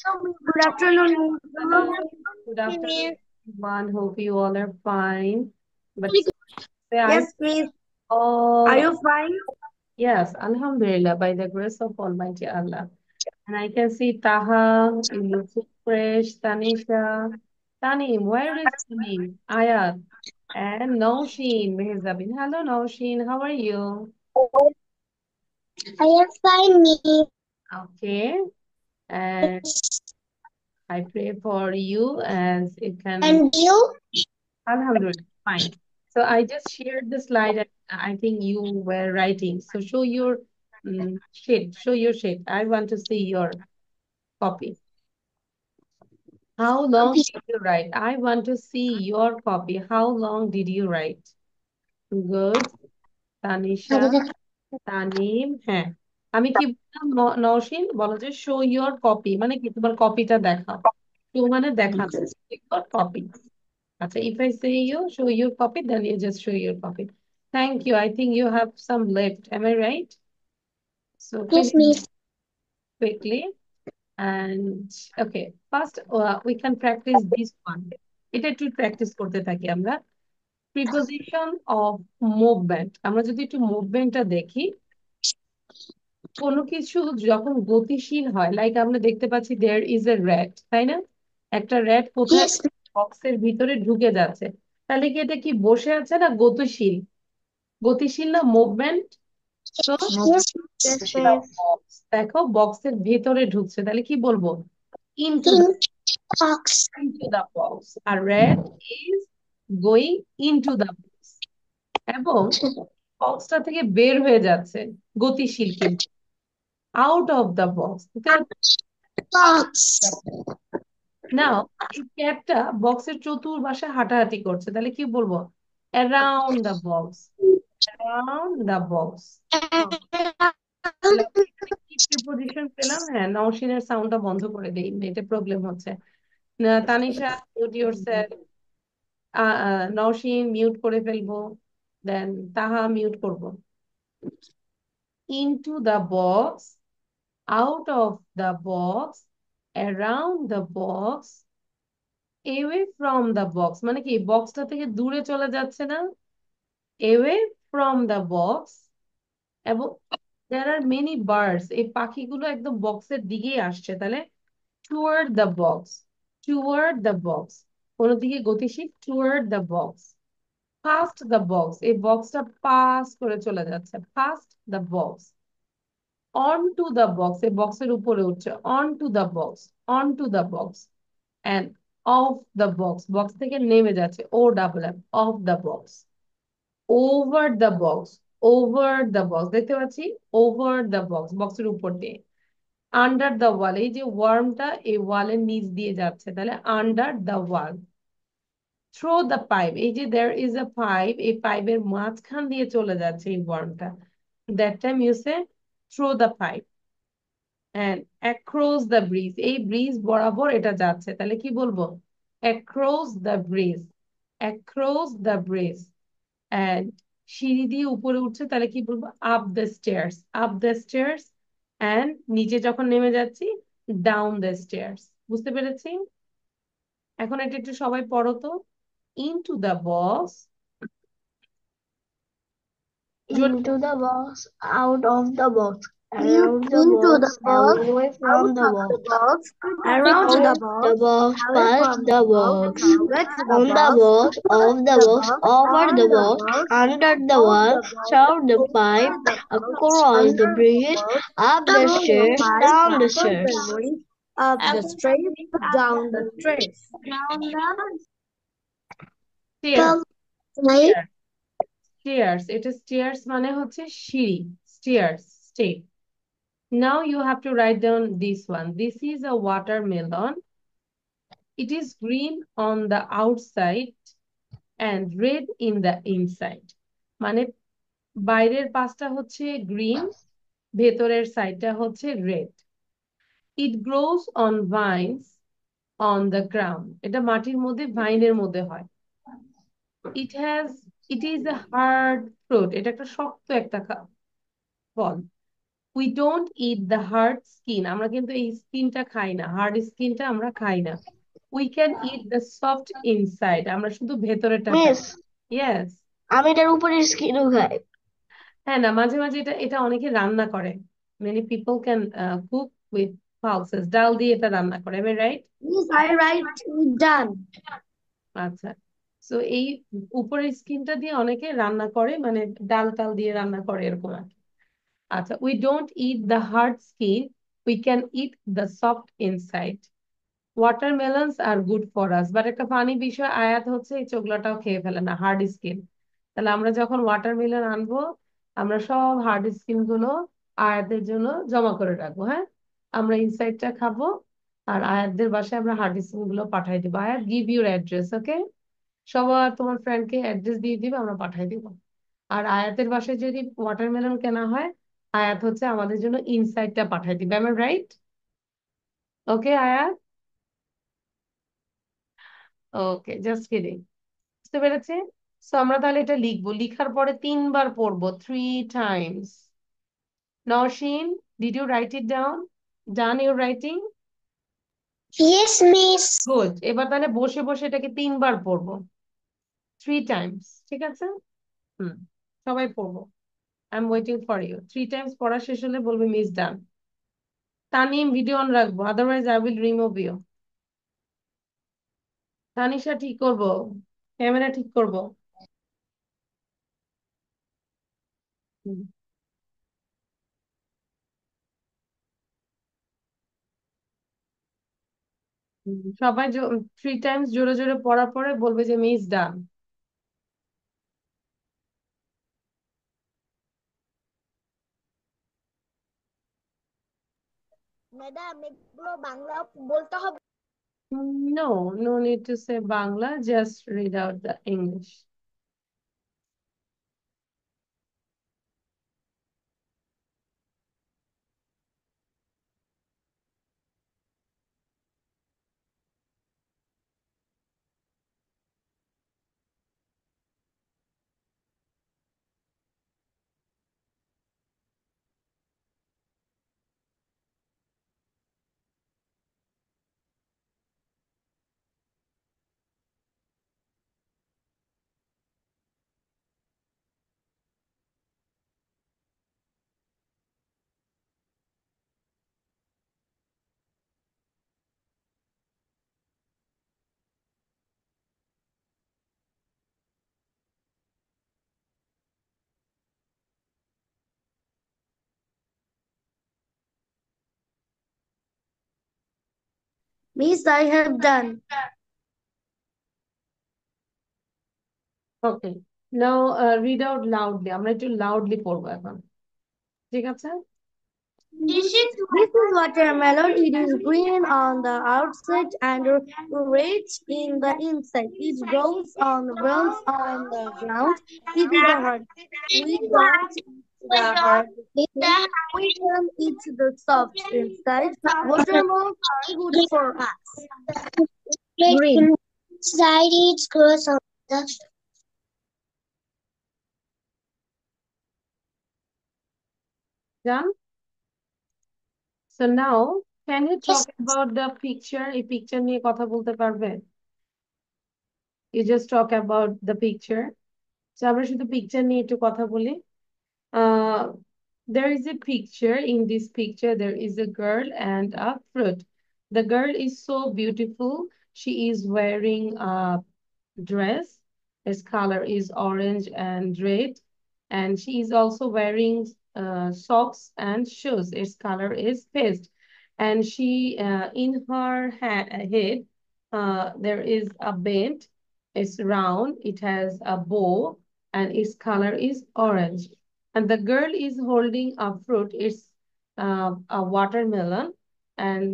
Good afternoon. Hello, good afternoon, everyone. Hope you all are fine. But I Yes, miss. Are all, you fine? yes, Alhamdulillah, by the grace of Almighty Allah. And I can see Taha, you look so fresh, Tanisha, Tanim, where is Tanim? Ayat, and Nausheen, Mehzabin. Hello, Nausheen, how are you? I am fine, miss. Okay, and I pray for you as you can. And you? Alhamdulillah, fine. So I just shared the slide. And I think you were writing. So show your sheet. Show your sheet. I want to see your copy. How long did you write? I want to see your copy. How long did you write? Good. Tanisha, Tanim, হ্যাঁ। আমি কি বললাম নওশিন বলো যে show your copy মানে কি তোমার কপিটা দেখাও। শো মানে দেখানো। কপি। আচ্ছা, if I say you show your copy, then you just show your copy. Thank you. I think you have some left. Am I right? So Yes, finish miss. quickly. And okay, first we can practice this one. এটা একটু practice করতে থাকি আমরা। Preposition of movement. আমরা যদি একটু মুভমেন্টটা দেখি, কোনো কিছু যখন গতিশীল হয়, লাইক আমরা দেখতে পাচ্ছি দেয়ার ইজ এ র্যাট, তাই না? একটা র্যাট কোথায় Yes, বক্সের ভিতরে ঢুকে যাচ্ছে, তাহলে কি এটা কি বসে আছে না গতিশীল? গতিশীল না মুভমেন্ট? তো yes, yes, miss. বক্স দেখো বক্সের ভেতরে ঢুকছে, তাহলে কি বলবো? Into In box. The box. আর rat is going into the box, এবং বক্সটা থেকে বের হয়ে যাচ্ছে, গতিশীল কিন্তু, out of the box. Box. Now এই ক্যাটটা বক্সের চতুর্পাশে হাঁটাহাঁটি করছে, তাহলে কি বলবো? Around the box, around the box. তাহলে আমরা এখানে কি প্রিপোজিশন পেলাম? হ্যাঁ, নওশিনের সাউন্ডটা বন্ধ করে দেই, নেটে প্রবলেম হচ্ছে। Tanisha mute yourself. Nowshin mute করে ফেলবো, দেন তাহা মিউট করব। Into the box, out of the box, around the box, away from the box. মানে কি বক্সটা থেকে দূরে চলে যাচ্ছে না? Away from the box. এবং দেয়ার আর মেনি বার্ডস, এই পাখিগুলো একদম বক্সের দিকেই আসছে, তাহলে toward the box, toward the box, কোনো দিকে গতিশীল, toward the box. Past the box, এই বক্সটা পাস করে চলে যাচ্ছে, past the box. On to the box, এই বক্সের উপরে উঠছে, on to the box, on to the box. And off the box, box থেকে নেমে যাচ্ছে, O double F, off the box. Over the box, over the box, দেখতে পাচ্ছি over the box, বক্সের উপর দিয়ে। আন্ডার দ্য ওয়াল, এই যে ওয়ার্মটা এই ওয়ালের নিচ দিয়ে যাচ্ছে, তাহলে under the wall. Through the pipe, এই যে দেয়ার ইজ আ পাইপ, এই পাইপের মাঝখান দিয়ে চলে যাচ্ছে এই ওয়ার্মটা, that time you say through the pipe. And across the bridge, এই ব্রিজ বরাবর এটা যাচ্ছে, তাহলে কি বলবো? Across the bridge, across the bridge. And সিঁড়ি দিয়ে উপরে উঠছে, তাহলে কি বলবো? Up the stairs, up the stairs. And নিচে যখন নেমে যাচ্ছি, ডাউন দ্য স্টেয়ার্স। বুঝতে পেরেছি? এখন এটা একটু সবাই পড়ো তো। ইনটু দ্য বক্স, জোরে Into the box, out of the box, In, around the into the box, box. away Out from the of the box, box. Around out the the box. box, Away past from the the box. box, Away to the on the box. box, Past off the the box, box. over On the the box, box. under the Off wall, the box. through the pipe, Over the box. across the Under the bridge, box. up the Through the stairs, pipe. down the Across stairs. the bridge. Up the stairs. Down the stairs. Down the stairs, stairs. Stairs, এটা stairs মানে হচ্ছে সিঁড়ি, stairs, step. Now you have to write down this one. This is a watermelon. It is green on the outside and red in the inside. মানে বাইরের পাশটা হচ্ছে green, ভেতরের সাইডটা হচ্ছে red. It grows on vines on the ground. এটা মাটির মধ্যে, ভাইনের মধ্যে হয়। It has, it is a hard fruit. এটা একটা শক্ত একটা ফল। We don't eat the hard skin. আমরা কিন্তু এই স্কিনটা খাই না, হার্ড স্কিনটা আমরা খাই না। We can eat the soft inside. আমরা শুধু ভেতরেটা খাই। Miss Yes. আমি এটার উপরের স্কিনও খাই। হ্যাঁ না, মাঝে মাঝে এটা এটা অনেকে রান্না করে। Many people can cook with pulses. ডাল দিয়ে এটা রান্না করে। Am I right? Miss, I write it done. আচ্ছা, সো এই উপরের স্কিনটা দিয়ে অনেকে রান্না করে, মানে ডাল টাল দিয়ে রান্না করে এরকম আর কি। আচ্ছা, we don't eat the hard skin, we can eat the soft inside. Watermelons are good for us, but একটা ফানি বিষয় আয়াত হচ্ছে এই চোখলাটাও খেয়ে ফেলে না, হার্ড স্কিন। তাহলে আমরা যখন ওয়াটারমেলন আনবো, আমরা সব হার্ড স্কিন গুলো আয়াতের জন্য জমা করে রাখবো। হ্যাঁ, আমরা ইনসাইডটা খাবো, আর আয়াতদের বাসায় আমরা হার্ড স্কিন গুলো পাঠাই দিবো। আয়াত, গিভ ইউর অ্যাড্রেস, ওকে? সবার তোমার ফ্রেন্ডকে অ্যাড্রেস দিয়ে দিবে, আমরা পাঠাই দিব। আর আয়াতের বাসায় যদি ওয়াটারমেলন কেনা হয়, আয়াত হচ্ছে আমাদের জন্য ইনসাইডটা পাঠাই দিবে। আমার রাইট? ওকে আয়াত? ওকে, জাস্ট কিডিং। বুঝতে পেরেছে? সো আমরা তাহলে এটা লিখবো, লিখার পরে 3 বার পড়বো, 3 times. Nowshin, did you write it down? Done your writing? Yes miss. Good. এবার তাহলে বসে বসে এটাকে 3 বার পড়বো, 3 times, ঠিক আছে? হুম, সবাই পড়বো। I am waiting for you. 3 times পড়া শেষ হলে বলবে miss done. Tanim, video on রাখবো, otherwise I will remove you. Tanisha, ঠিক করবো, ক্যামেরা ঠিক করবো। হুম, সবাই 3 times জোরে জোরে পড়ার পরে বলবে যে মিস ডান। ম্যাডাম এগুলো বাংলা বলতে হবে? No, no need to say Bangla, just read out the English. Miss, I have done. Okay, now read out loudly. আমরা একটু loudly পড়বো এখন, ঠিক আছে? This is watermelon. It is green on the outside and red in the inside. It grows on roots on the ground. It is a hard. We don't eat the hard skin. We can eat the soft inside. Watermelons are good for us. Green. Inside it grows on the Done? So now, can you talk about the picture? এই picture নিয়ে কথা বলতে পারবে? You just talk about the picture. So আমরা শুধু picture নিয়ে একটু কথা বলি। Uh, there is a picture. In this picture, there is a girl and a fruit. The girl is so beautiful. She is wearing a dress. Its color is orange and red. And she is also wearing socks and shoes. Its color is paste. And she, in her head, there is a band. It's round. It has a bow, and its color is orange. And the girl is holding a fruit. It's a watermelon. And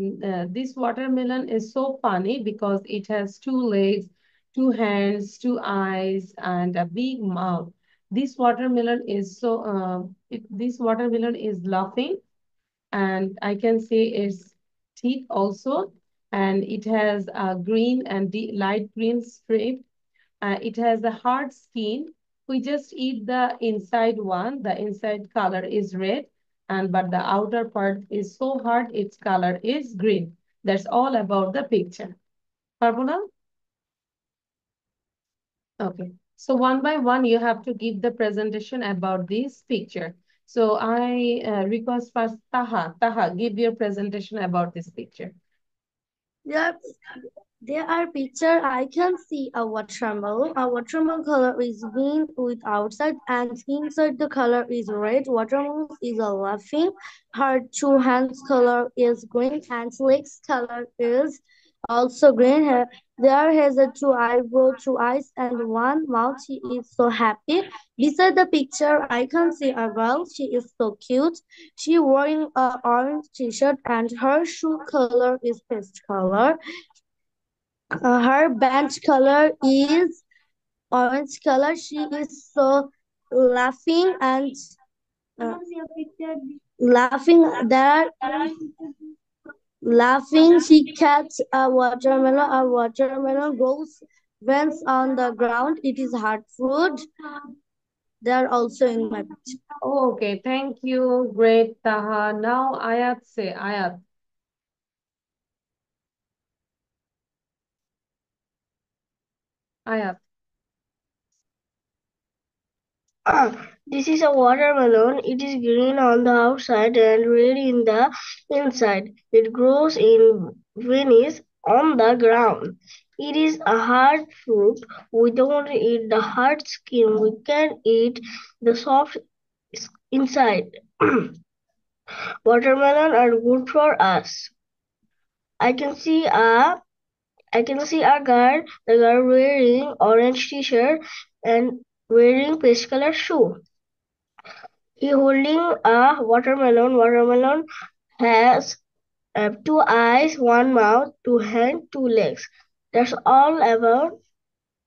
this watermelon is so funny because it has 2 legs, 2 hands, 2 eyes, and a big mouth. This watermelon is so, this watermelon is laughing, and I can say its teeth also, and it has a green and light green strip. It has a hard skin. We just eat the inside one. The inside color is red. and but the outer part is so hard, its color is green. That's all about the picture. পারবো না? Okay. So one by one, you have to give the presentation about this picture. So I request first Taha. Taha, give your presentation about this picture. There are picture I can see a watermelon. A watermelon color is green with outside and inside the color is red. Watermelon is a laughing. Her two hands color is green and legs color is also green. There has a two eyebrow, two eyes and one mouth. She is so happy. Beside the picture I can see a girl. She is so cute. She wearing a orange t-shirt and her shoe color is paste color. Her band color is orange color. She is so laughing and uh, laughing there laughing. She catch a watermelon. A watermelon grows once on the ground. It is hard fruit. They are also in my picture. Okay, thank you. Great, Taha. Now Ayat say, Ayat. Ayat. This is a watermelon. It is green on the outside and red in the inside. It grows in Venice on the ground. It is a hard fruit. We don't eat the hard skin. We can eat the soft inside. Watermelon are good for us. I can see a girl, the girl wearing orange t-shirt and wearing peach color shoe. He holding a watermelon. Watermelon has two eyes, one mouth, two hands, two legs. That's all about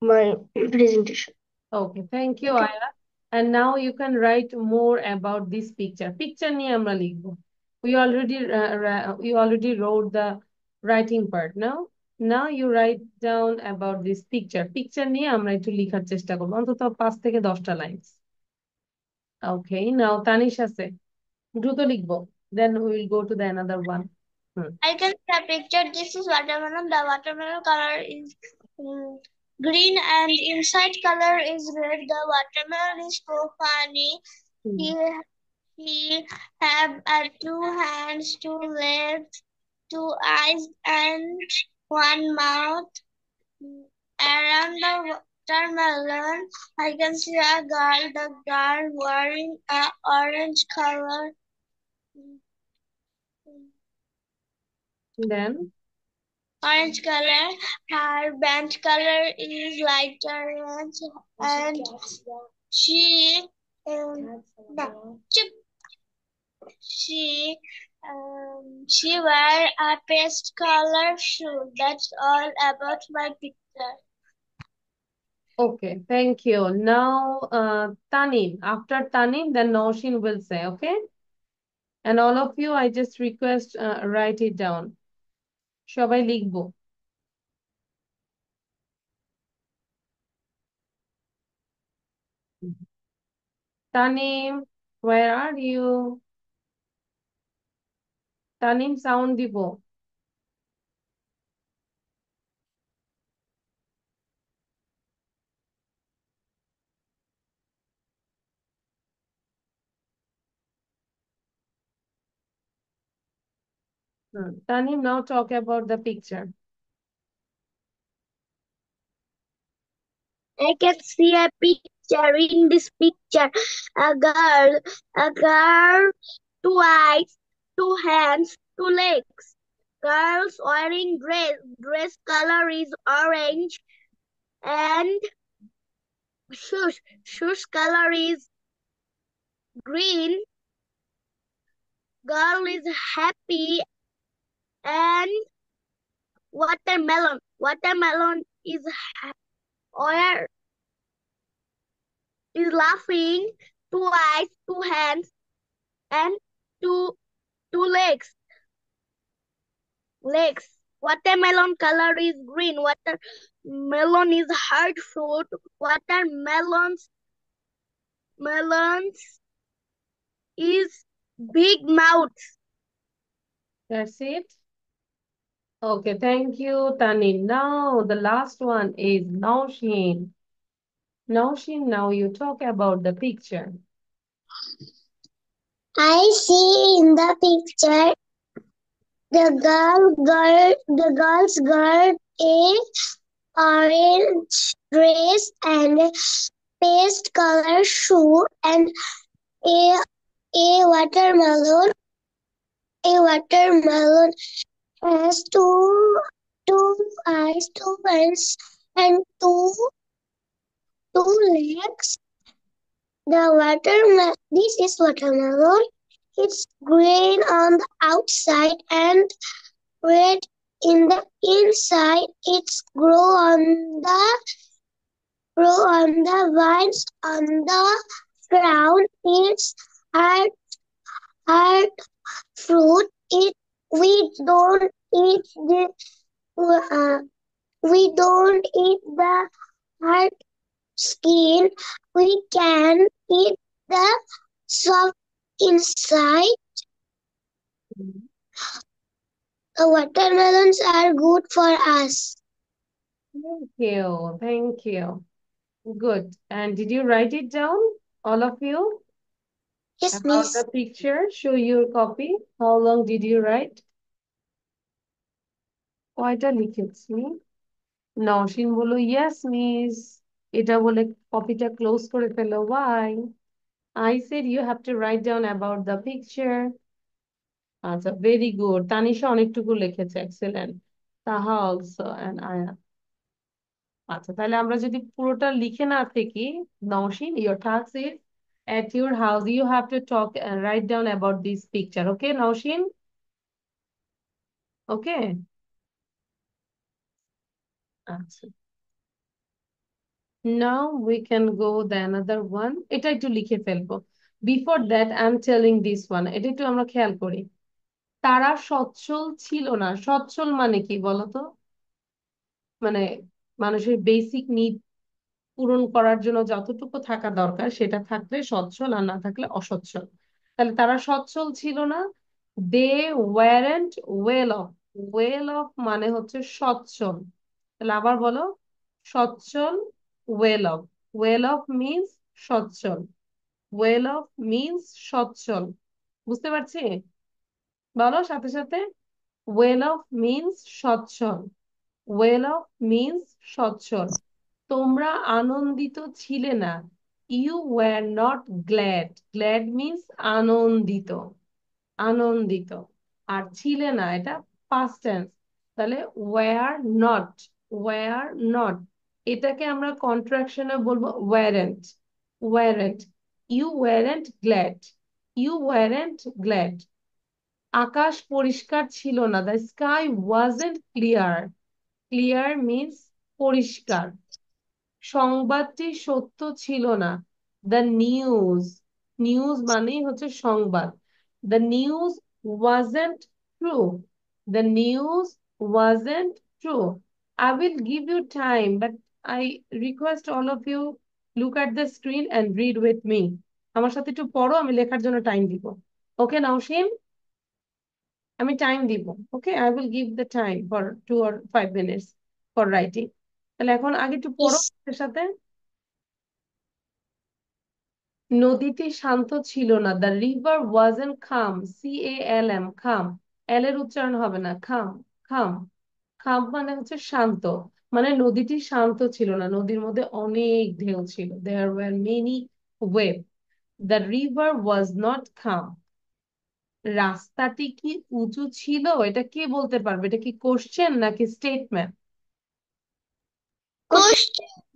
my presentation. Okay, thank you, Ayat. And now you can write more about this picture. Picture নিয়ে আমরা লিখবো. We already wrote the writing part. Now you write down about this picture. Picture নিয়ে আমরা একটু লেখার চেষ্টা করবো। অন্তত 5 থেকে 10টা lines. Okay, now Tanish আছে। দ্রুত লিখবো। Then we will go to the another one. I can see a picture. This is watermelon. The watermelon color is green and inside color is red. The watermelon is so funny. He have two hands, two legs, two eyes, and one mouth. Around the watermelon, I can see a girl. The girl wearing a orange color. Then Orange color. Her band color is light orange, and she she wear a paste color shoe. That's all about my picture. okay, thank you. Now Tanim. After Tanim, then Noshin will say, okay? And all of you, I just request write it down. সবাই লিখবো। Tanim, where are you? Tanim sound দিব। Tanim, now talk about the picture. I can see a picture. In this picture, a girl, two eyes, two hands, two legs. Girls wearing dress. Dress color is orange, and shoes color is green. Girl is happy, and watermelon. Watermelon is or is laughing. Two eyes, two hands, and two legs. Watermelon color is green. Watermelon is hard fruit. Melons is Big mouth. That's it. Okay, thank you, Tani. Now the last one is Naushin. Naushin, now you talk about the picture. I see in the picture the girls got a orange dress and paste color shoe and a a watermelon. A watermelon has two eyes, two hands, and two legs. This is watermelon. It's green on the outside and red in the inside. It's grow on the vines on the ground. It's hard fruit. We don't eat uh, we don't eat the hard skin. We can eat the soft inside. The watermelons are good for us. Thank you. Thank you. Good. And did you write it down, all of you? Yes, About miss. the picture? Show your copy. How long did you write? কয়টা লিখেছি? নওশিন বলল yes miss, এটা বলে কপিটা close করে ফেলো। why? I said you have to write down about the picture. আচ্ছা, very good. Tanisha অনেকটুকু লিখেছে, এক্সেলেন্ট। তাহা অলসো এন্ড আয়া। আচ্ছা, তাহলে আমরা যদি পুরোটা লিখে না থাকি, Nowshin, your task is at your house you have to talk and write down about this picture. Okay, Nowshin? Okay? আচ্ছা। Now we can go the another one. এটা একটু লিখে ফেলবো। Before that I'm telling this one. এটা একটু আমরা খেয়াল করি। তারা সচ্ছল ছিল না। সচ্ছল মানে কি বলতো? মানে মানুষের বেসিক নিড পূরণ করার জন্য যতটুকু থাকা দরকার সেটা থাকলে সচ্ছল, আর না থাকলে অসচ্ছল। তাহলে তারা সচ্ছল ছিল না। They weren't well off. Well off মানে হচ্ছে সচ্ছল। তাহলে আবার বলো, সচ্ছল, well off. Well off means সচ্ছল। ওয়েল অফ মিন্স সচ্ছল। বুঝতে পারছি? বলো সাথে সাথে। ওয়েল অফ মিন্স সচ্ছল। ওয়েল অফ মিন্স সচ্ছল। তোমরা আনন্দিত ছিলে না। You were not glad. Glad means আনন্দিত। আনন্দিত। আর ছিলে না, এটা পাস্ট টেন্স। তাহলে ওয়ার নট। ওয়ার নট, এটাকে আমরা কন্ট্রাকশনে বলবো weren't. Weren't. You weren't glad. You weren't glad. আকাশ পরিষ্কার ছিল না। The sky wasn't clear. Clear means পরিষ্কার। সংবাদটি সত্য ছিল না। The news. নিউজ মানেই হচ্ছে সংবাদ। The news wasn't true. The news wasn't true. I will give you time, but I request all of you look at the screen and read with me. আমার সাথে একটু পড়ো, আমি লেখার জন্য টাইম দিব। ওকে নাওশিন? আমি টাইম দিব। Okay, I will give the time for 2 or 5 minutes for writing. তাহলে এখন আগে একটু পড়ো Yes. এর সাথে। নদীটি শান্ত ছিল না। দ্য রিভার ওয়াজেন্ট খাম। CALM, খাম। এল এর উচ্চারণ হবে না, খাম। খাম। খাম মানে হচ্ছে শান্ত। মানে নদীটি শান্ত ছিল না, নদীর মধ্যে অনেক ঢেউ ছিল। There were many wave. The river was not calm. রাস্তাটি কি উঁচু ছিল? এটা কে বলতে পারবে? এটা কি কোশ্চেন নাকি স্টেটমেন্ট?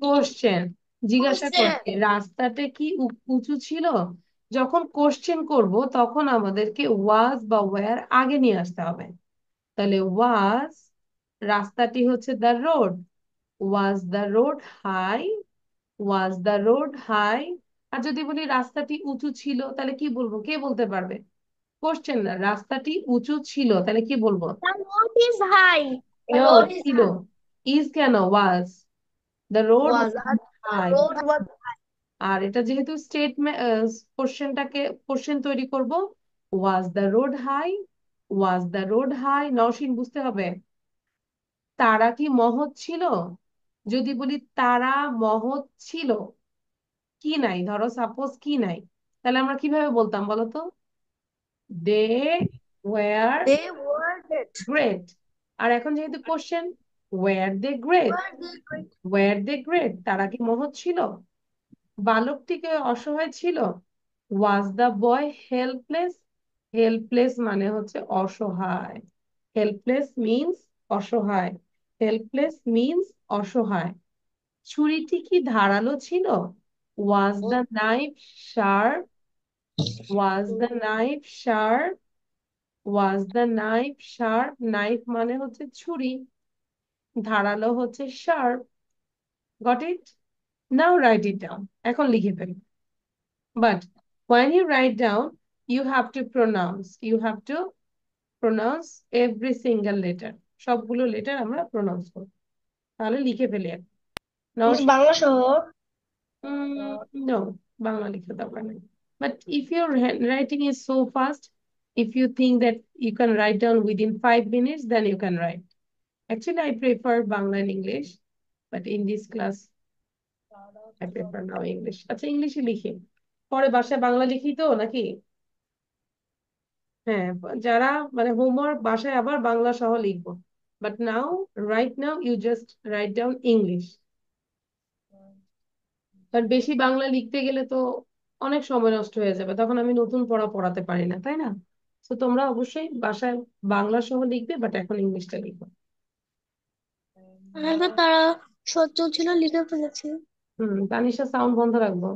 কোশ্চেন। জিজ্ঞাসা করছে রাস্তাটা কি উঁচু ছিল। যখন কোশ্চেন করব তখন আমাদেরকে ওয়াজ বা ওয়্যার আগে নিয়ে আসতে হবে। তাহলে ওয়াজ, রাস্তাটি হচ্ছে the road. Was the road high. Was the road high. আর যদি বলি রাস্তাটি উঁচু ছিল, তাহলে কি বলবো? কে বলতে পারবে? কোশ্চেন না, রাস্তাটি উঁচু ছিল, তাহলে কি বলবো? The road is high. The ও, road is ছিল। high. ইজ কেন? Was. The road Was the high. road was আর এটা যেহেতু স্টেটমেন্ট, কোশ্চেনটাকে কোশ্চেন তৈরি করব, was the road high, was the road high, Nowshin বুঝতে হবে তারা কি মহৎ ছিল। যদি বলি তারা মহৎ ছিল, কি নাই, ধরো সাপোজ কি নাই, তাহলে আমরা কিভাবে বলতাম বলো তো? They were They were dead. Great. আর এখন যেহেতু question, were they great, Were they great? Were they great, তারা কি মহৎ ছিল, বালকটিকে অসহায় ছিল। Was the boy helpless, helpless মানে হচ্ছে অসহায়, হেল্পলেস মিন্স অসহায়, হেল্পলেস মিন্স অসহায়। ছুরিটি কি ধারালো ছিল, was the knife sharp, was the knife sharp, was the knife sharp, knife মানে হচ্ছে ছুরি, ধারালো হচ্ছে sharp. Got it? Now right it down, এখন লিখে fail. But when you write down, you have to pronounce, you have to pronounce every single letter, সবগুলো letter আমরা pronounce করব। তাহলে লিখে ফেলি এখন। নাও মিস বাংলা সহ নো, বাংলা লিখে দরকার নেই। But if your handwriting is so fast, if you think that you can write down within 5 minutes, then you can write. Actually, I prefer Bangla and English, but in this class, I prefer now English. আচ্ছা, ইংলিশে লিখি, পরে বাসায় বাংলা লিখি তো নাকি? হ্যাঁ, যারা মানে হোমওয়ার্ক বাসায় আবার বাংলা সহ লিখবো, but now right now you just write down English. কারণ বেশি বাংলা লিখতে গেলে তো অনেক সময় নষ্ট হয়ে যাবে, তখন আমি নতুন পড়া পড়াতে পারি না, তাই না? তো তোমরা অবশ্যই বাসায় বাংলা সহ লিখবে, বাট এখন ইংলিশটা লিখো। হয়তো তারা সত্য ছিল লিখে ফেলেছে। তানিশা সাউন্ড বন্ধ রাখবো।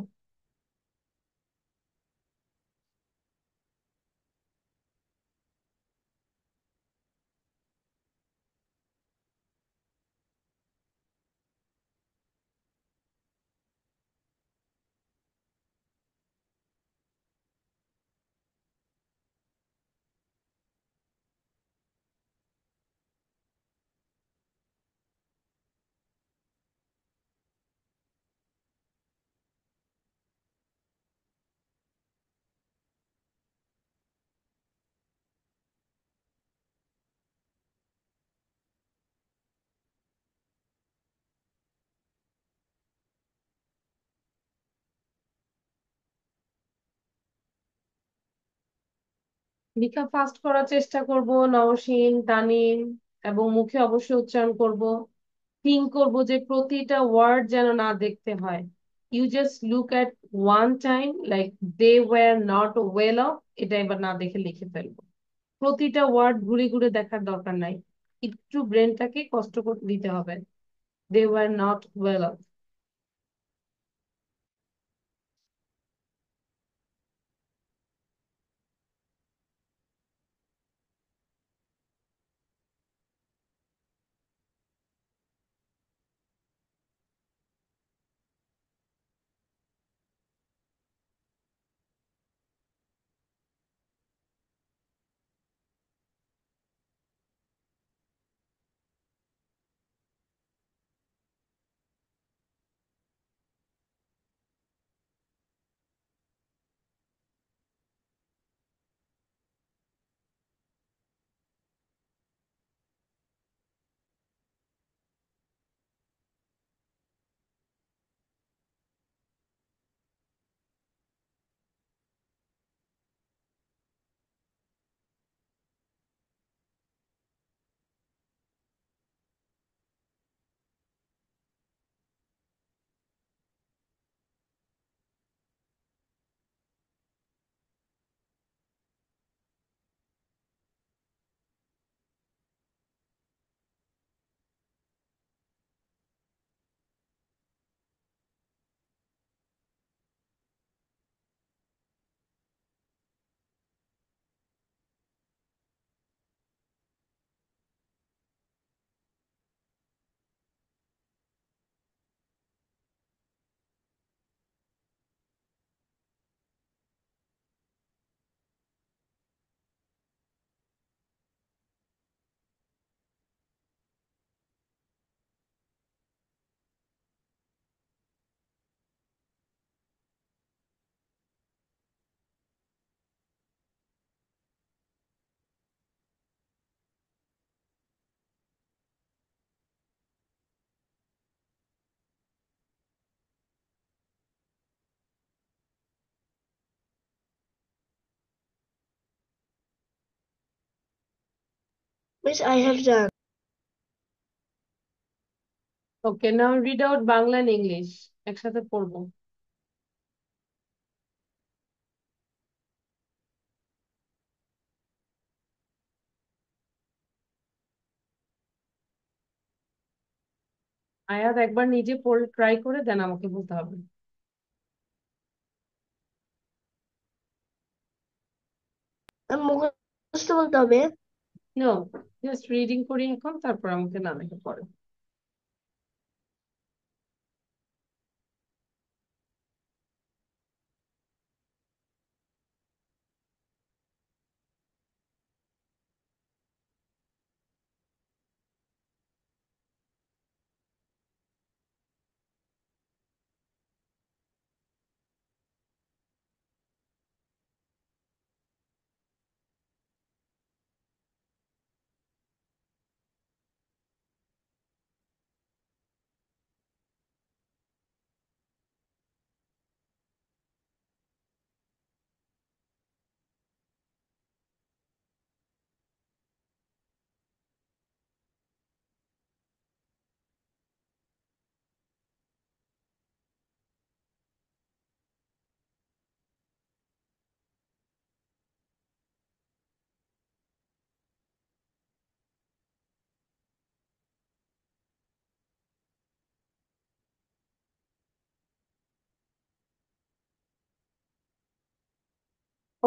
লেখা ফাস্ট করার চেষ্টা করব, নওশীন, তানিম, এবং মুখে অবশ্যই উচ্চারণ করব। থিঙ্ক করব যে প্রতিটা ওয়ার্ড যেন না দেখতে হয়। You just look at one time, like they were not well off, এটা এবার না দেখে লিখে ফেলবো। প্রতিটা ওয়ার্ড ঘুরে ঘুরে দেখার দরকার নাই, একটু ব্রেনটাকে কষ্ট করে দিতে হবে। They were not well off. Which I have done. Okay, now read out Bangla and English. একসাথে পড়বো। আয়াত একবার নিজে পড়ে ট্রাই করে দেন আমাকে বলতে হবে। মুখস্থ বলতে হবে? নো, জাস্ট রিডিং করি এখন, তারপর আমাকে না দেখে পড়ে।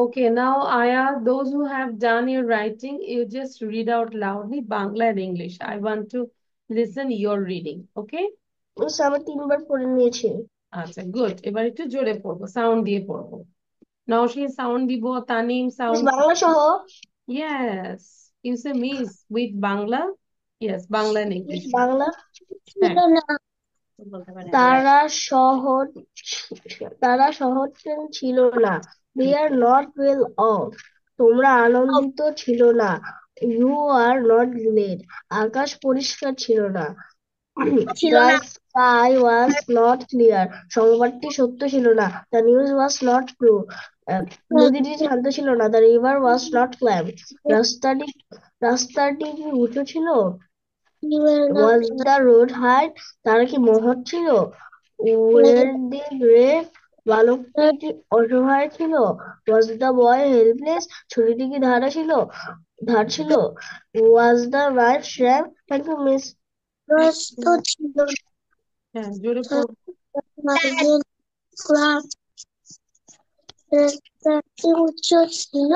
Okay, now Aya, those who have done your writing, you just read out loudly Bangla and English. I want to listen your reading. Okay? আমি 3 বার পড়ে নিয়েছি। আচ্ছা, গুড। এবার একটু জোরে পড়বো, সাউন্ড দিয়ে পড়বো। নওশীন সাউন্ড দিব, তানিম সাউন্ড। বাংলা সহ? Yes. You say miss with Bangla? Yes, Bangla and English. Bangla? হ্যাঁ, বলতে পারে। তারা শহর তারা শহর ছিল না। They are not well off. তোমরা আনন্দিত ছিল না। You are not glad. আকাশ পরিষ্কার ছিল না। The sky was not clear. সংবাদটি সত্য ছিল না। The news was not true. নদীটি শান্ত ছিল না। The river was not calm. রাস্তাটি কি উঁচু ছিল? Was the road high? তারা কি মহৎ ছিল? Were they brave? বালকটি অসহায় ছিল? Was the boy helpless? ছুরিটি কি ধার ছিল? ওয়াজ দ্য রাইট শ্যাম? Thank you miss. প্রশ্ন ছিল হ্যাঁ, জোরে পড়বো। রাস্তাটি উঁচু ছিল?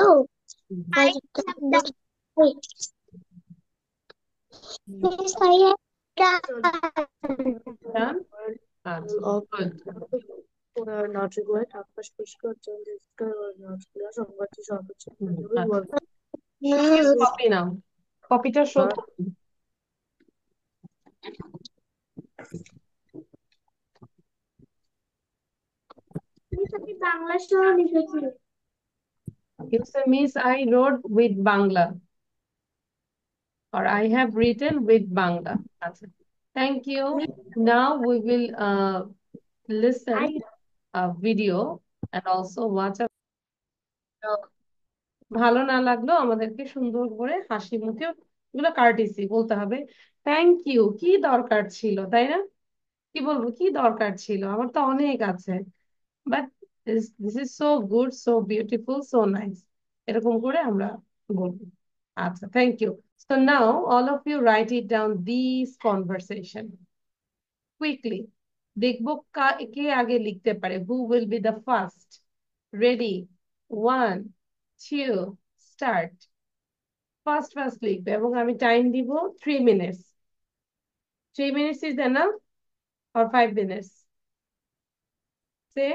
Done? আচ্ছা, good. Not required. আকাশ পরিষ্কার, সংবাদটি সর্বোচ্চ আচ্ছা, কপি নাও, কপিটা শো করুন। বাংলা সহ লিখেছি। You say, Miss, I wrote with Bangla, or I have written with Bangla. আচ্ছা, thank you. Now we will listen a video and also watch a ভালো না লাগলেও আমাদেরকে সুন্দর করে হাসি মুখে এগুলো কার্টিসি বলতে হবে। থ্যাংক ইউ, কি দরকার ছিল, তাই না? কি বলবো, কি দরকার ছিল? আমার তো অনেক আছে, but this is so good, so beautiful, so nice. এরকম করে আমরা বলবো। আচ্ছা, thank you. So now all of you write it down this conversation quickly. দেখবো কে আগে লিখতে পারে। Who will be the first? Ready, 1 2 start. First first লিখবে এবং আমি টাইম দিব 3 minutes. 3 minutes is enough or 5 minutes? Say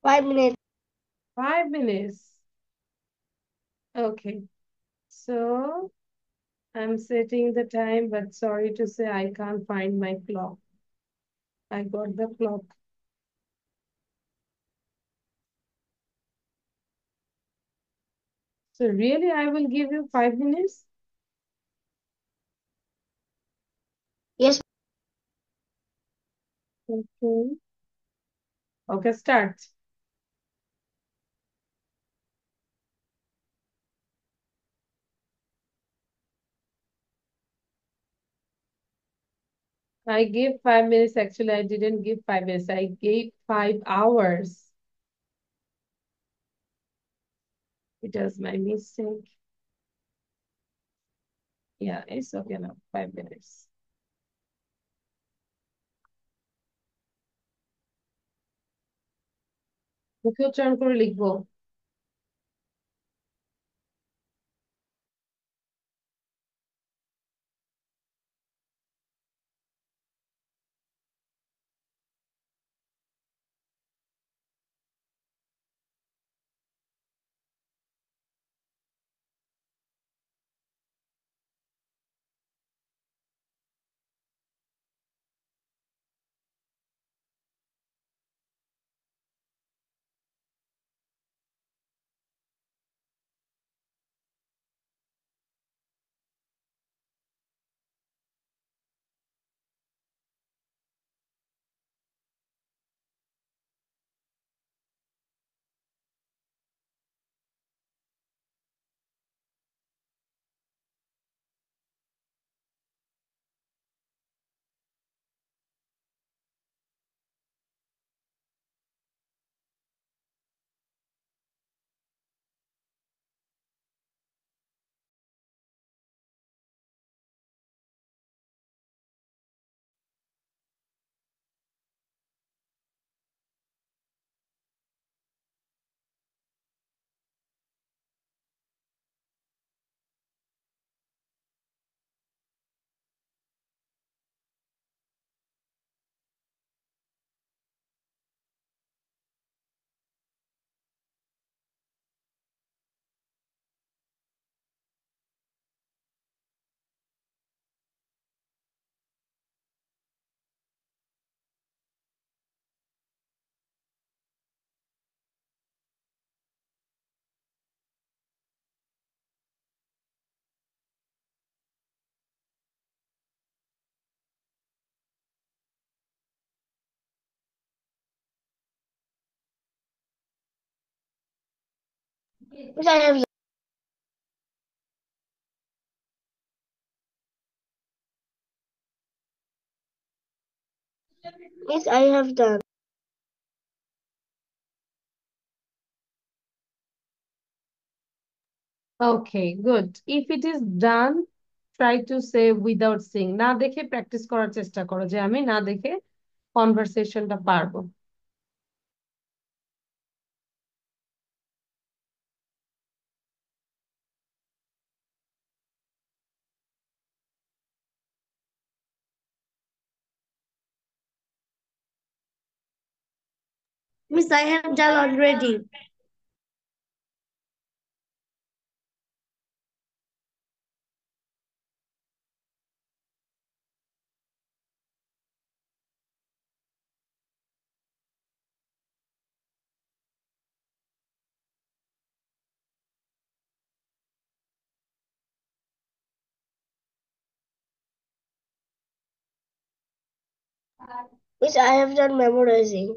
5 minutes. 5 minutes. Okay, so I'm setting the time, but sorry to say I can't find my clock. I got the clock. So really, I will give you 5 minutes. Yes. Okay. Okay, start. I gave 5 minutes. Actually, I didn't give 5 minutes. I gave 5 hours. It was my mistake. Yeah, it's okay now. 5 minutes. মুখে উচ্চারণ করে লিখবো। Yes, I have. Yes, I have done. Okay, good. If it is done, try to say without seeing. না দেখে practice করার চেষ্টা করো যে আমি না দেখে কনভারসেশনটা পারবো। Miss, I have done already. Yes, I have done memorizing.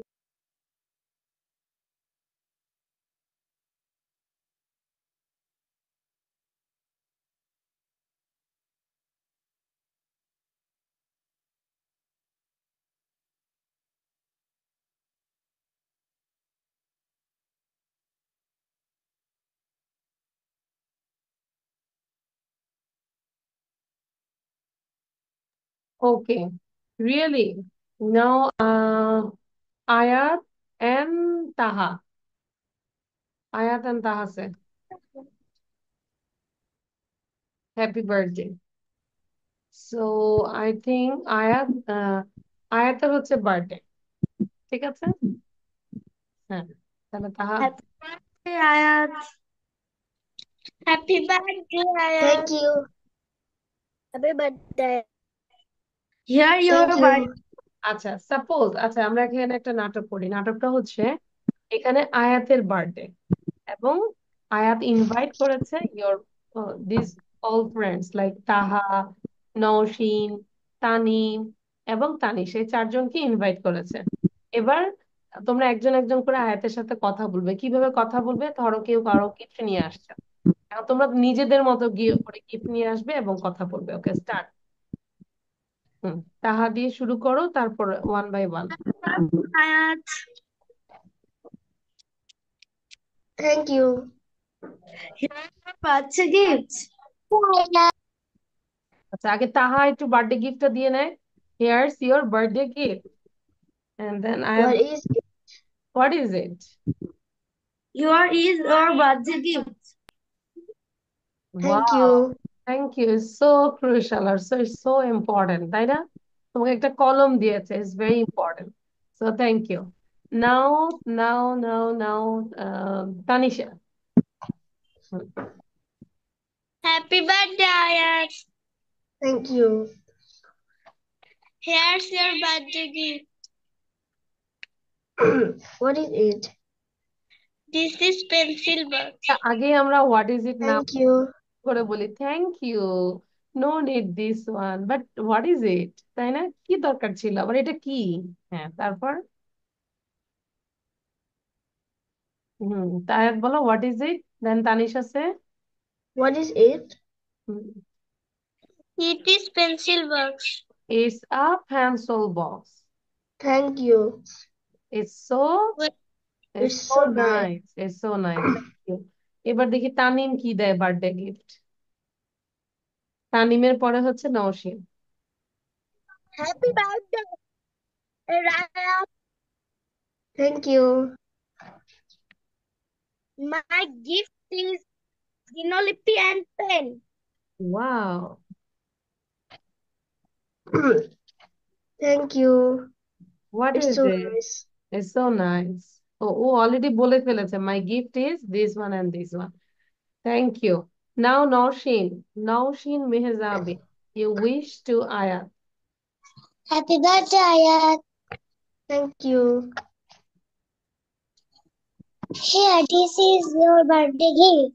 Okay, really. Now, Ayat and Taha. Ayat and Taha say, Happy birthday. So, I think আয়াতের হচ্ছে বার্থডে। ঠিক আছে? হ্যাঁ। তাহলে তাহা Happy birthday, Ayat. Happy birthday, Ayat. Thank you. Happy birthday. Here your Thank birthday. you. আচ্ছা, suppose আচ্ছা আমরা এখানে একটা নাটক করি। নাটকটা হচ্ছে এখানে আয়াতের বার্থডে এবং আয়াত ইনভাইট করেছে your this all friends like তাহা, নওশিন, তানিম এবং তানিশ, এই চারজনকে ইনভাইট করেছে। এবার তোমরা একজন একজন করে আয়াতের সাথে কথা বলবে। কিভাবে কথা বলবে? ধরো কেউ কারো গিফট নিয়ে আসছে, এখন তোমরা নিজেদের মতো গিয়ে করে গিফট নিয়ে আসবে এবং কথা বলবে। ওকে, স্টার্ট। তাহা দিয়ে শুরু করো, তারপর 1 by 1। Ayat. Thank you. বাচ্চা গিফট। আচ্ছা, আগে তাহা একটু বার্থডে গিফটটা দিয়ে নেয়। Here's your birthday gift. And then I have, What is it? what is it? Your is your birthday gift. Thank Wow, you. thank you. It's so crucial or it's so important, তাই না? তোমাকে একটা কলম দিয়েছে, it's very important. So thank you. Now, Tanisha. Happy birthday, Ayat. Thank you. Here's your birthday gift. What is it? This is pencil box. আগে আমরা what is it না Thank you. করে বলি thank you, no need this one, but what is it, তাই না? কি দরকার ছিল আবার, এটা কি? হ্যাঁ, তারপর তাই বলো what is it, then Tanisha say What is it? It is pencil box. it's a pencil box. Thank you. It's so It's so nice. nice. It's so nice. Thank you. এবার দেখি তানিম কি দেয় বার্থডে গিফট। তানিমের পরে হচ্ছে Nowshin. Happy birthday, Ayat. Thank you. My gift is Dinolipy and pen. Wow. Thank you. What It's is so it? nice. It's so nice. ও already বলে ফেলেছে my gift is this one and this one. Thank you. Now Nowshin Mehzabi, you wish to Ayat. Happy birthday, Ayat. Thank you. Here, this is your birthday gift.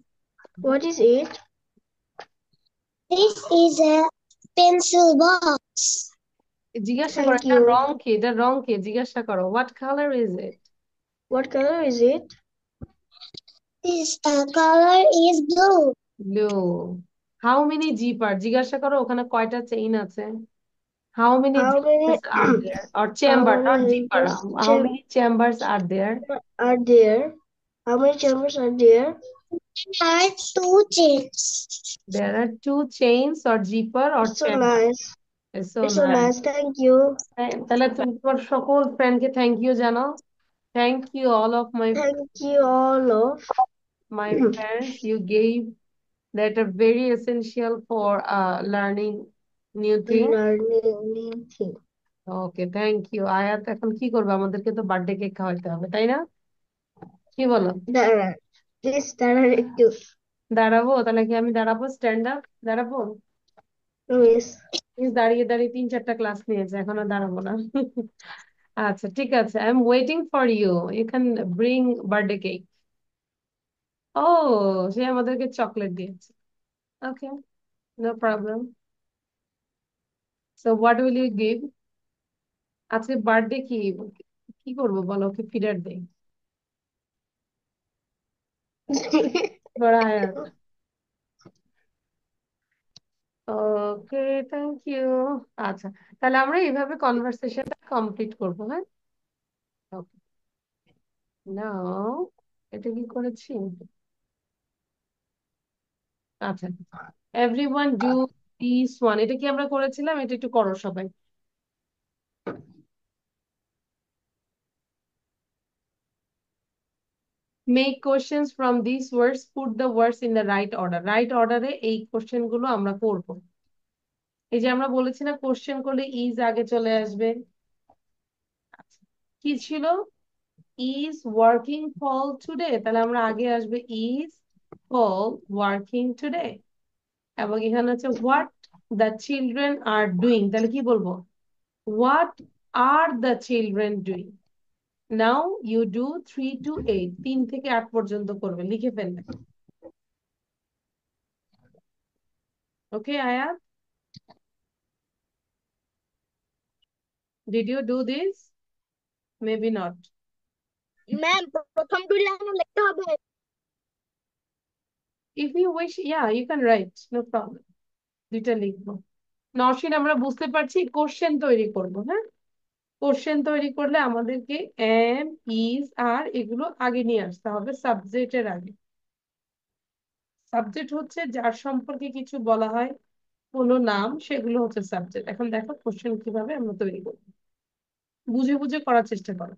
What is it? This is a pencil box. জিজ্ঞাসা করো Thank এটা you. রং কি, এটা রং কি জিজ্ঞাসা করো, what color is it? What color is it? This color is blue. Blue. How many zipper জিজ্ঞাসা করো ওখানে কয়টা চেইন আছে? How many How many zippers are there? Or how chamber, not many zipper. How many chambers are there? are there? How many chambers are there? There are two chains. There are 2 chains or zipper or It's so chamber. nice. It's so It's so nice. nice. Thank you. তাহলে তুমি তোমার সকল ফ্রেন্ডকে thank you জানো। Thank you all of Thank you all of my friends. You gave that are very essential for learning new things. learning new thing. Okay, thank you. Ayat এখন কি করবে? আমাদেরকে তো বার্থডে কেক খাওয়াইতে হবে, তাই না? কি বলো? Dara, please Dara একটু দাঁড়াবো? তাহলে কি আমি দাঁড়াবো? স্ট্যান্ড আপ দাঁড়াবো? Yes. দাঁড়িয়ে দাঁড়িয়ে 3-4টা ক্লাস নিয়েছে, এখনো দাঁড়াবো না। আচ্ছা, ঠিক আছে, I am waiting for you, you can bring birthday cake. ও, সে আমাদেরকে চকলেট দিয়েছে। Okay, no problem. So what will you give? আজকে বার্থডে কি কি করবো বলো, ওকে ফিডার দেই। আয়াত, ওকে, থ্যাংক ইউ। আচ্ছা, তাহলে আমরা এইভাবে কনভারসেশনটা কমপ্লিট করবো, হ্যাঁ? ওকে, নাও এটা কি করেছি? আচ্ছা, এভরিওয়ান ডু দিস ওয়ান, এটা কি আমরা করেছিলাম? এটা একটু করো সবাই। Make questions from this words, put the words in the right order. Right অর্ডারে এই কোশ্চেন গুলো আমরা করব। এই যে আমরা বলেছি না কোশ্চেন করলে ইজ আগে চলে আসবে। আচ্ছা, কি ছিল? ইজ ওয়ার্কিং ফল টুডে, তাহলে আমরা আগে আসবে ইজ ফল ওয়ার্কিং টুডে। এবং এখানে হচ্ছে what the children are doing, তাহলে কি বলবো? What are the children doing? Now you do 3 to 8, 3 থেকে 8 পর্যন্ত করবে, লিখে ফেলবে। ওকে আয়াত, did you do this? Maybe not. Ma'am প্রথম দুই লাইন লিখতে হবে If you wish, yeah, you can write, no problem. দুইটা লিখবো। নওশিন, আমরা বুঝতে পারছি, কোশ্চেন তৈরি করব, হ্যাঁ? কোশ্চেন তৈরি করলে আমাদেরকে এম, ইজ, আর এগুলো আগে নিয়ে আসতে হবে সাবজেক্টের আগে। সাবজেক্ট হচ্ছে যার সম্পর্কে কিছু বলা হয়, কোনো নাম, সেগুলো হচ্ছে সাবজেক্ট। এখন দেখো কোশ্চেন কিভাবে আমরা তৈরি করবো, বুঝে বুঝে করার চেষ্টা করো।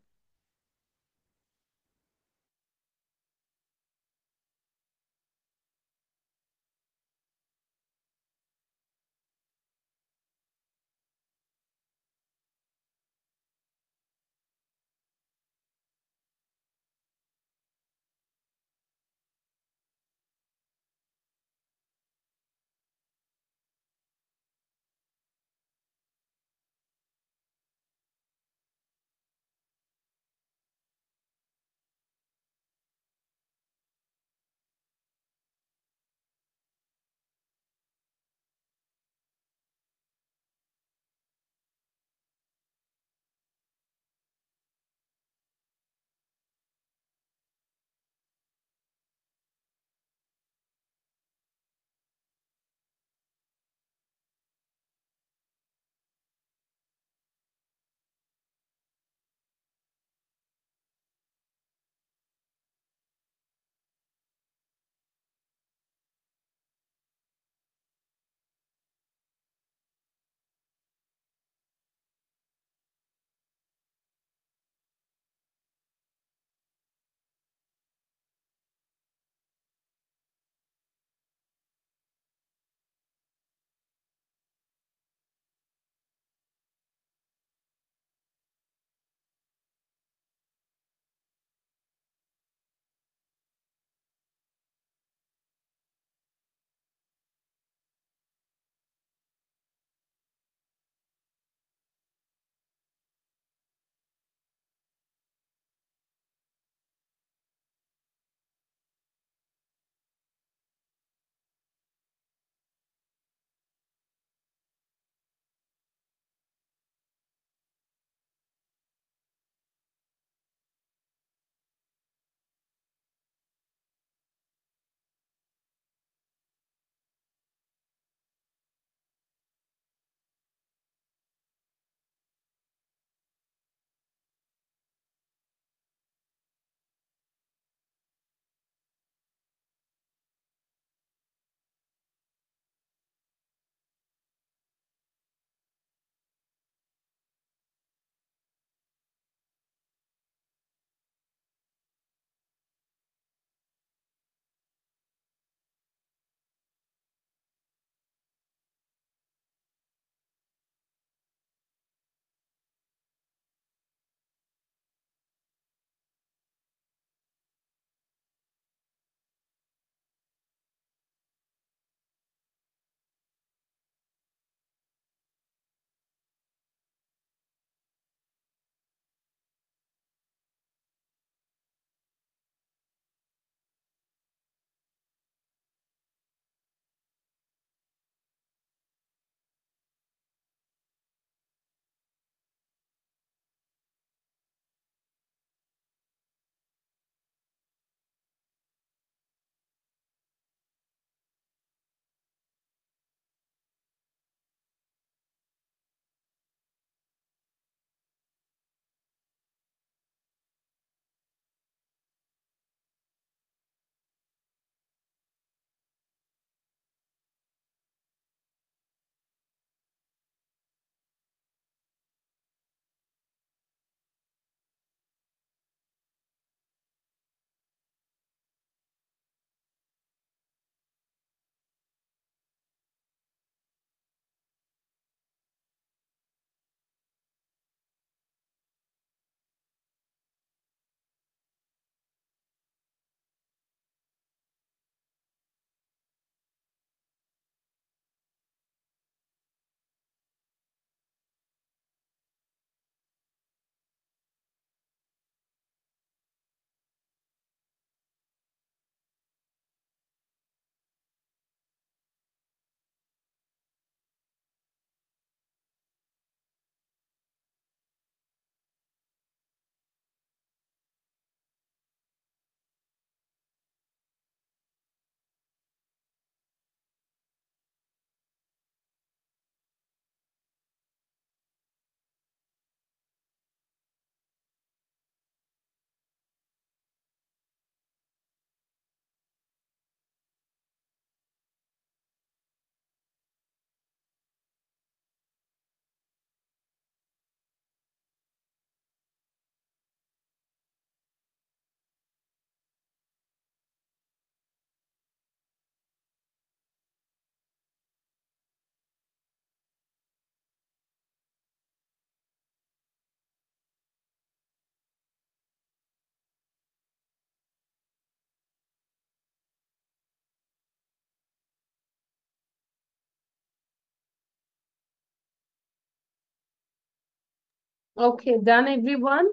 Okay, done everyone?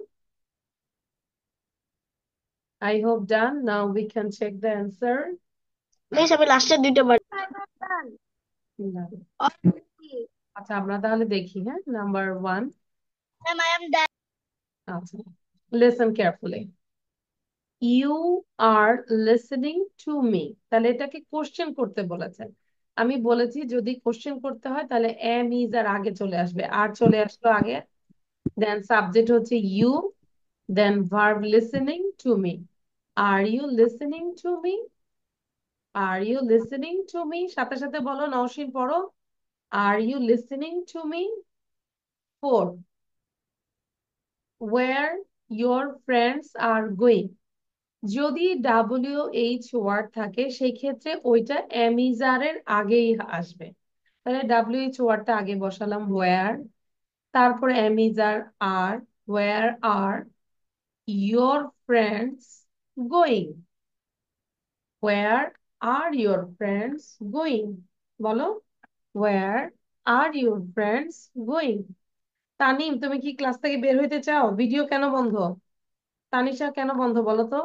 I hope done. Now we can check the answer. Miss আমি লাস্টের দুইটা বার আচ্ছা আমরা তাহলে দেখি হ্যাঁ number 1 ma'am I am done আচ্ছা listen carefully you are listening to me তাহলে এটাকে কোশ্চেন করতে বলেছেন আমি বলেছি যদি কোশ্চেন করতে হয় তাহলে am is আর আগে চলে আসবে আর চলে আসলো আগে দেন সাবজেক্ট হচ্ছে you then verb listening to me are you listening to me are you listening to me সাথে সাথে বলো নওশিন পড়ো are you listening to me 4 where your friends are going যদি WH ওয়ার্ড থাকে সেই ক্ষেত্রে ওইটা অ্যামিজারের আগেই আসবে তাহলে WH ওয়ার্ডটা আগে বসালাম where তারপরে অ্যামিজার আর where are your friends going where are your friends going বলো where are your friends going Tanim তুমি কি ক্লাস থেকে বের হইতে চাও ভিডিও কেন বন্ধ তানিশা কেন বন্ধ বলো তো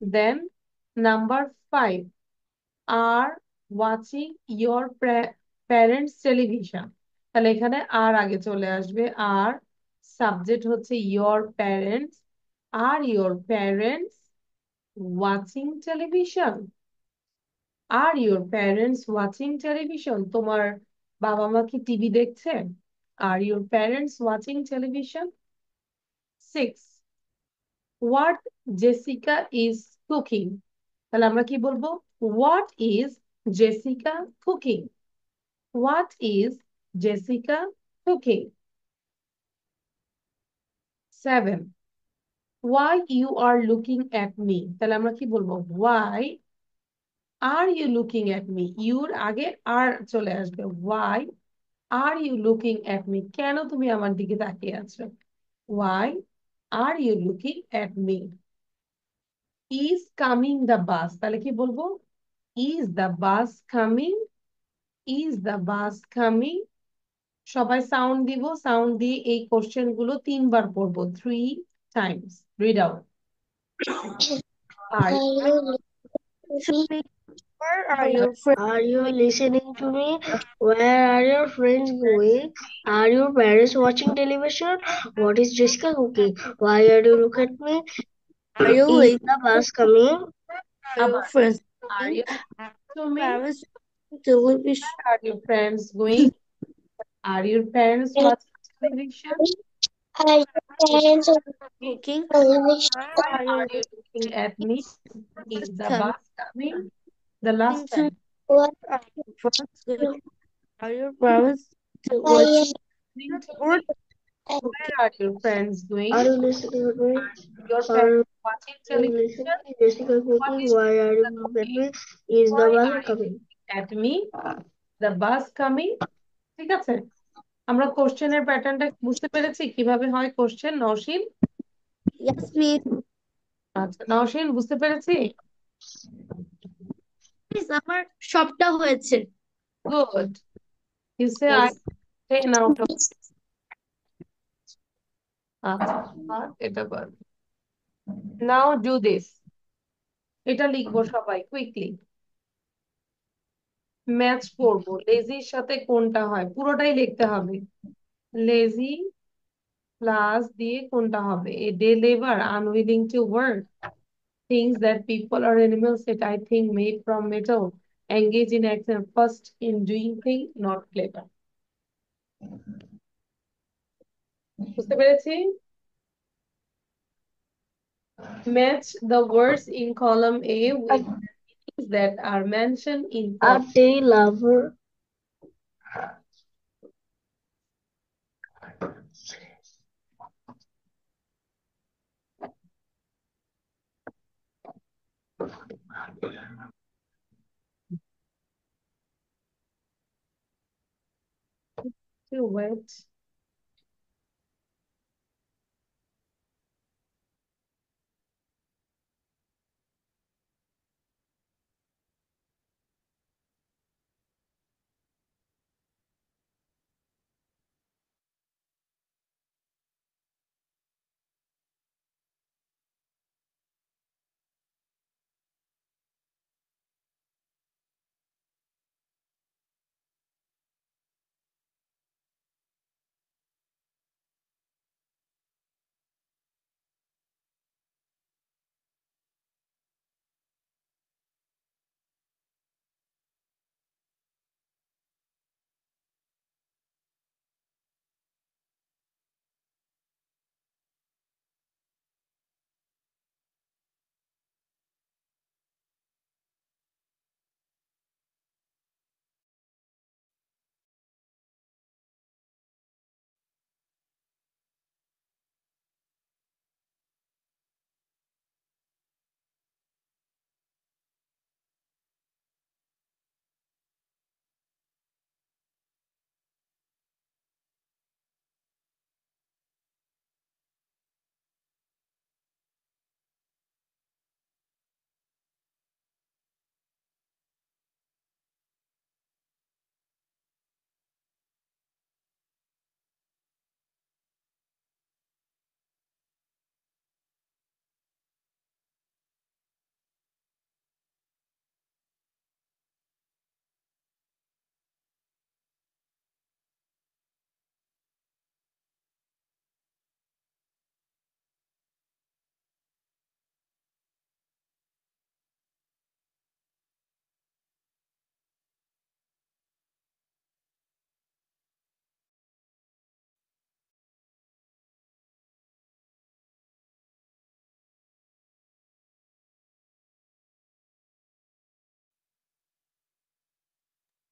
দেন নাম্বার 5 আর ওয়াচিং ইয়োর প্যারেন্টস টেলিভিশন তাহলে এখানে আর আগে চলে আসবে আর সাবজেক্ট হচ্ছে ইয়োর প্যারেন্টস আর ইয়োর প্যারেন্টস ওয়াচিং টেলিভিশন আর ইয়োর প্যারেন্টস ওয়াচিং টেলিভিশন তোমার বাবা মা কি টিভি দেখছে আর your parents watching television 6 what Jessica is cooking তাহলে আমরা কি বলবো what is Jessica cooking what is Jessica cooking 7 why you are looking at me তাহলে আমরা কি বলবো why are you looking at me your আগে আর চলে আসবে why are you looking at me কেন তুমি আমার দিকে তাকিয়ে আছো why are you looking at me is coming the bus তাহলে কি বলবো is the bus coming is the bus coming সবাই সাউন্ড দিব সাউন্ড দিয়ে এই কোশ্চেন গুলো 3 বার পড়বো 3 times রিড আউট আর Where are your friends? Are you listening to me? Where are your friends going? Are your parents watching television? What is Jessica cooking? Why are you look at me? Are you Is listening? the bus coming? Are your friends? are you to me Parents television. where are your friends going are your parents watching television Are your parents Cooking. television? why Are are your you looking at me is the coming bus coming the last to time What are your friends going? Are your parents are you watching listening to me or where are your friends going are you listening to me? your Are parents watching you listening television to Jessica what cooking? is Why are you Jessica look at cooking me? Is the why bus are you coming? looking at me the bus coming ঠিক আছে আমরা কোশ্চেনের প্যাটার্নটা বুঝতে পেরেছি কিভাবে হয় question Nowshin yes, miss. আচ্ছা নওশিন বুঝতে পেরেছি Miss, আমার সবটা হয়েছে। Good you say I 10 out of আচ্ছা আর এটা বাদ নাও ডু দিস এটা লিখবো সবাই কুইকলি ম্যাচ করবো লেজির সাথে কোনটা হয় পুরোটাই লিখতে হবে লেজি প্লাস দিয়ে কোনটা হবে a day labour unwilling to work things that people or animals that I think made from metal engage in action first in doing thing not clever বুঝতে পেরেছি match the words in column A with things that are mentioned in A column day lover. to wet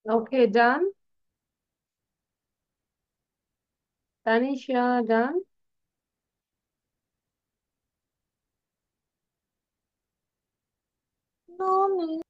Okay, done. Tanisha, done. No, miss.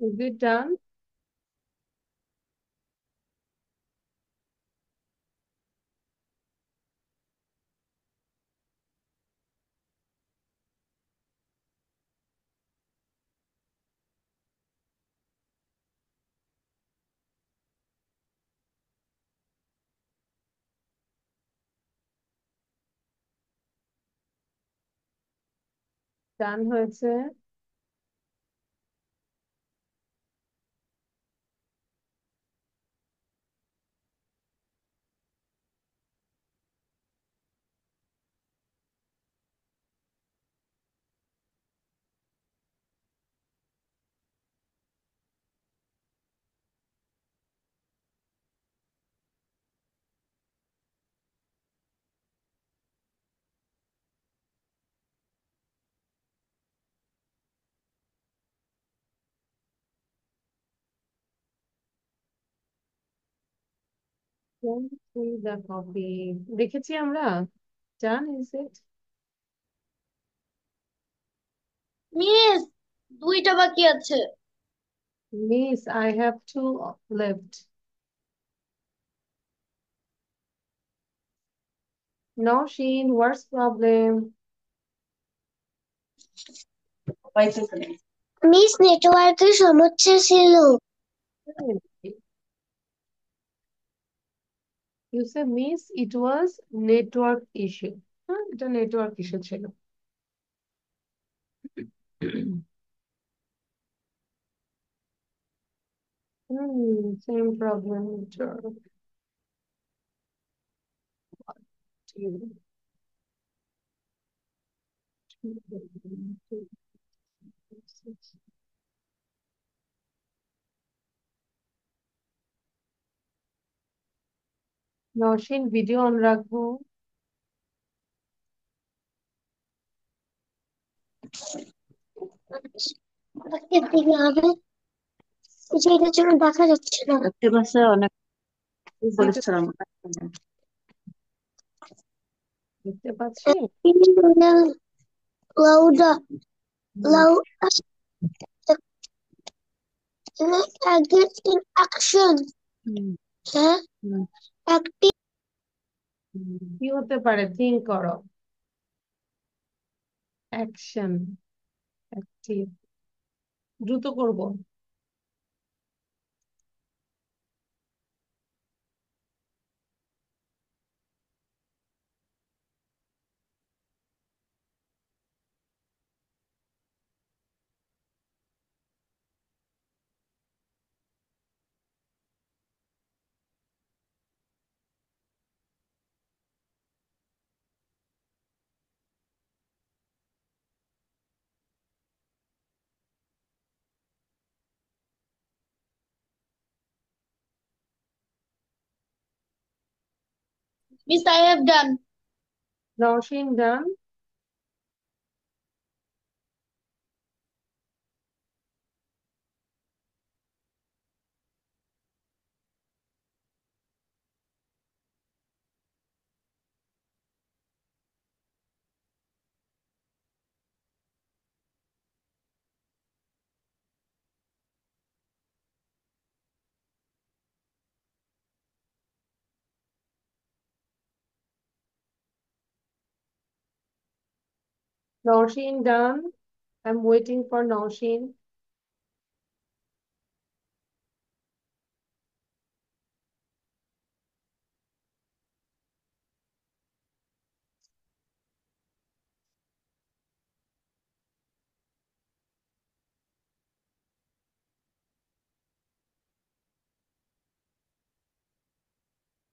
Is it done? Done হয়েছে। Don't see the copy. দেখেছি আমরা? Done, is it? Miss দুইটা বাকি আছে। Miss, I have two left. Nosheen, what's problem? Miss নেটওয়ার্কের সমস্যা ছিল। You say, Miss, it was network issue. হ্যাঁ, এটা নেটওয়ার্ক ইস্যু ছিল। Same problem. Nowshin video on রাখবো। দিকে হবে যে এটার জন্য দেখা যাচ্ছে না। দেখতে পাচ্ছে অনেক পরিশ্রম দেখতে পাচ্ছি। লাউডা লাউ engage in action হ্যাঁ active কি হতে পারে? থিঙ্ক করো। Action, active. দ্রুত করব। Miss, I have done. Nausheen done. Nausheen done. I'm waiting for Nausheen.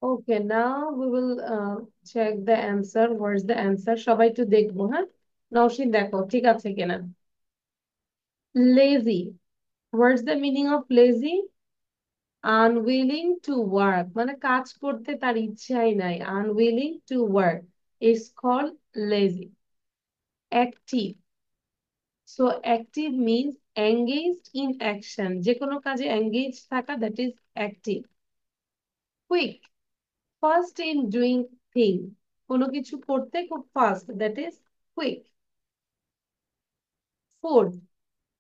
Okay, now we will check the answer. Where's the answer? সবাই একটু দেখবো, হ্যাঁ? নওশীন দেখো ঠিক আছে কিনা? Lazy. What's the meaning of lazy? Unwilling to work. মানে কাজ করতে তার ইচ্ছাই নাই। Unwilling to work. It's called lazy. Active. So active means engaged in action. যে কোনো কাজে engaged থাকা, that is active. Quick. Fast in doing thing. কোনো কিছু করতে খুব fast, that is quick. Food.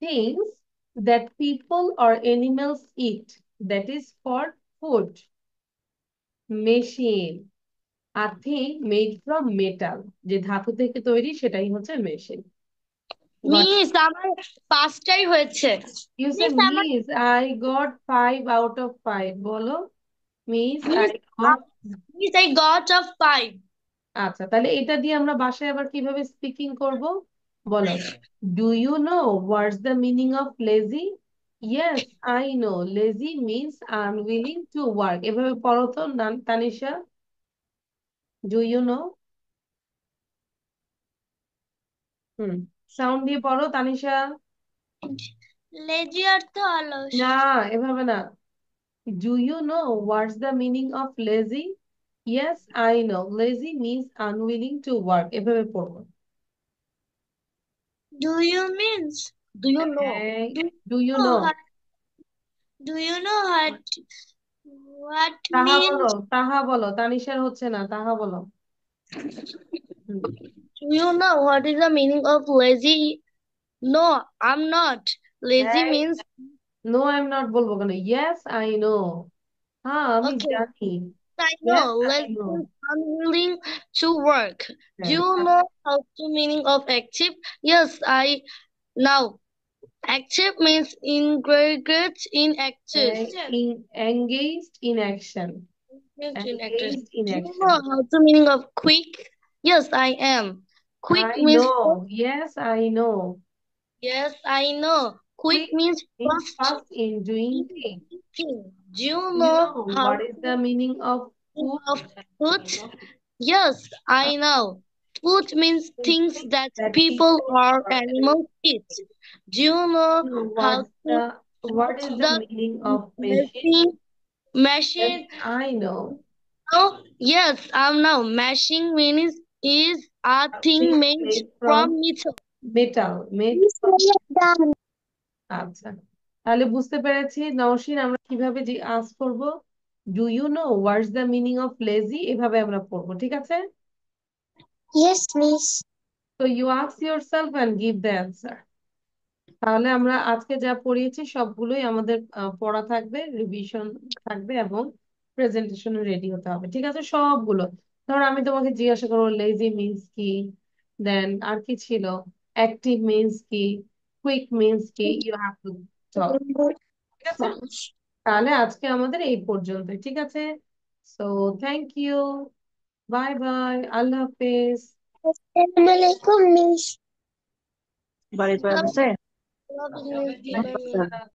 Things that people or animals eat, that is for food. Machine. A thing made from metal. যে ধাতু থেকে তৈরি সেটাই হচ্ছে মেশিন। মিস আমার 5টাই হয়েছে। You say, Miss, I got 5 out of 5. বলো, Miss, I got miss I got of 5. আচ্ছা, তাহলে এটা দিয়ে আমরা বাসায় আবার কিভাবে স্পিকিং করব? বলো, do you know what's the meaning of lazy? Yes I know lazy means unwilling to work. এভাবে পড়ো তো Tanisha. Do you know? Sound দিয়ে পড়ো তানিশা। লেজি অর্থ অলস। না, এভাবে না। Do you know what's the meaning of lazy? Yes I know lazy means unwilling to work. এভাবে পড়বো। Do you means Do you know? Do you know? Do you know what তাহা মিন্স বলো, তাহা বলো। তানিশার হচ্ছে না, তাহা বলো। Do you know what is the meaning of lazy? No, I'm not. Lazy means no I am not বলবো কেন? Yes I know. হ্যাঁ আমি okay. জানি। I yes know. I Lazy know. means unwilling to work. Do you হ্যাঁ, know how the meaning of active? Yes, I know. Active means engaged in actions. engaged in action. Engaged in Do you action. know how the meaning of quick? Yes, I am. Quick I means know. Yes, I know. yes, I know. Quick Quick means means fast. fast in doing things. Do you Do you know know how what is the meaning of food? of food? Yes, I know. Food means things that people or animals eat. Do you know how to What is the the meaning of machine? machine? Yes, I know. Oh, yes, I know. Machine means is a thing Things made made from from metal. metal. Made আচ্ছা, তাহলে বুঝতে পেরেছি নওশীন আমরা কিভাবে যে ask করব। Do you know what's the meaning of lazy? এভাবে আমরা পড়বো, ঠিক আছে? Yes miss. তো you ask yourself and give the answer. তাহলে আমরা আজকে যা পড়িয়েছি সবগুলোই আমাদের পড়া থাকবে, রিভিশন থাকবে এবং প্রেজেন্টেশনে রেডি হতে হবে, ঠিক আছে? সবগুলো ধরো আমি তোমাকে জিজ্ঞাসা করবো লেজি মিন্স কি, দেন আর কি ছিল, অ্যাক্টিভ মিন্স কি, কুইক মিন্স কি, ইউ হ্যাভ টু টক, ঠিক আছে? তাহলে আজকে আমাদের এই পর্যন্তই, ঠিক আছে? So thank you, bye bye, Allah হাফেজ। আসসালামু আলাইকুম মিস। বাড়ি চলে আসছে? Love you.